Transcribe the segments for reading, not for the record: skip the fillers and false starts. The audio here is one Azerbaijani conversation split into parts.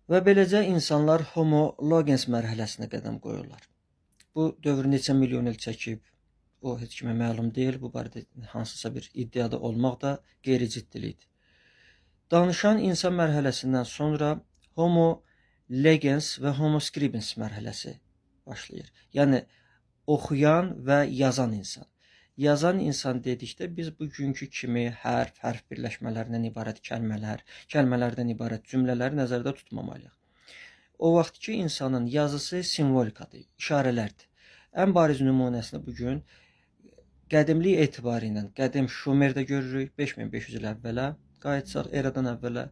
Və beləcə insanlar Homo logens mərhələsinə qədəm qoyurlar. Bu dövr neçə milyon il çəkib, o heç kimə məlum deyil. Bu barədə hansısa bir iddiada olmaq da qeyri-ciddilikdir. Danışan insan mərhələsindən sonra Homo legens və Homo scribens mərhələsi başlayır. Yəni oxuyan və yazan insan. Yazan insan dedikdə biz bugünkü kimi hərf birləşmələrindən ibarət kəlmələr, kəlmələrdən ibarət cümlələri nəzərdə tutmamalıyıq. O vaxtki insanın yazısı simvolikadır, işarələrdir. Ən bariz nümunəsini bugün qədimlik etibarı ilə qədim Şumerdə görürük, 5500 il əvvələ qayıtsaq, eradan əvvələ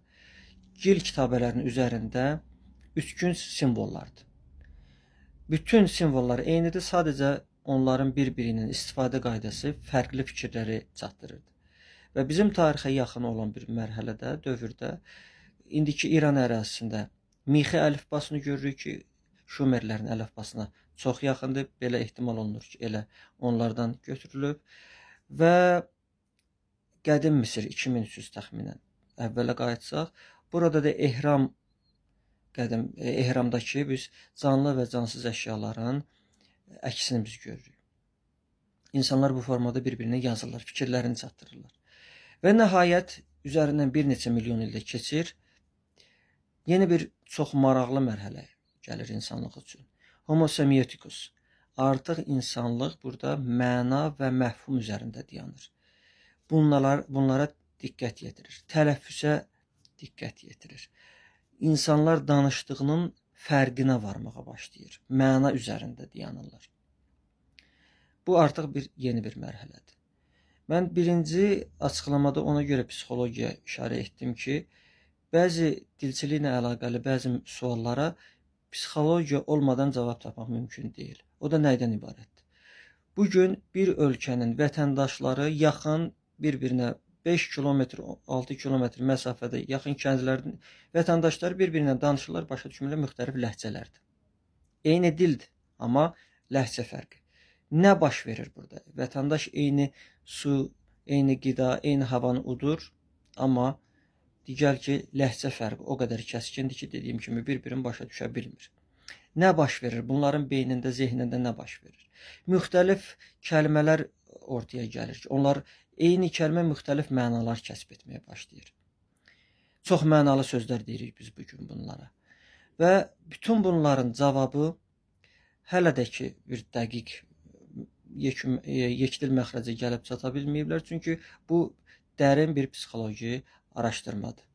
gil kitabələrinin üzərində üçgün simvollardır. Bütün simvollar eynidir, sadəcə onların bir-birinin istifadə qaydası fərqli fikirləri çatdırırdı. Və bizim tarixə yaxın olan bir mərhələdə, dövrdə, indiki İran ərazisində Mixi əlifbasını görürük ki, Şumerlərin əlifbasına çox yaxındır. Belə ehtimal olunur ki, elə onlardan götürülüb. Və qədim Misir 2300 təxminən əvvələ qayıtsaq, burada da ehramdakı biz canlı və cansız əşyaların əksini biz görürük. İnsanlar bu formada bir-birinə yazırlar, fikirlərini çatdırırlar. Və nəhayət üzərindən bir neçə milyon ildə keçir, yeni bir çox maraqlı mərhələ gəlir insanlıq üçün. Homo semiotikus. Artıq insanlıq burada məna və məfhum üzərində dayanır. Bunlara diqqət yetirir, tələffüsə diqqət yetirir. İnsanlar danışdığının fərqinə varmağa başlayır, məna üzərində dayanırlar. Bu artıq yeni bir mərhələdir. Mən birinci açıqlamada ona görə psixologiya işarə etdim ki, bəzi dilçiliklə əlaqəli bəzi suallara psixologiya olmadan cavab tapmaq mümkün deyil. O da nəydən ibarətdir? Bugün bir ölkənin vətəndaşları yaxın bir-birinə 5 kilometr, 6 kilometr məsafədə yaxın kəndlərin vətəndaşları bir-birinə danışırlar, başa düşmürlər, müxtəlif ləhcələrdir. Eyni dildir, amma ləhcə fərqi. Nə baş verir burada? Vətəndaş eyni su, eyni qida, eyni havanı udur, amma digər ki, ləhcə fərqi o qədər kəskindir ki, dediyim kimi bir-birini başa düşə bilmir. Nə baş verir? Bunların beynində, zehnində nə baş verir? Müxtəlif kəlmələr ortaya gəlir ki, onlar eyni kəlmə müxtəlif mənalar kəsb etməyə başlayır. Çox mənalı sözlər deyirik biz bugün bunlara. Və bütün bunların cavabı hələ də ki bir dəqiq yekdil məxrəcə gəlib çata bilməyiblər. Çünki bu dərin bir psixoloji araşdırmadır.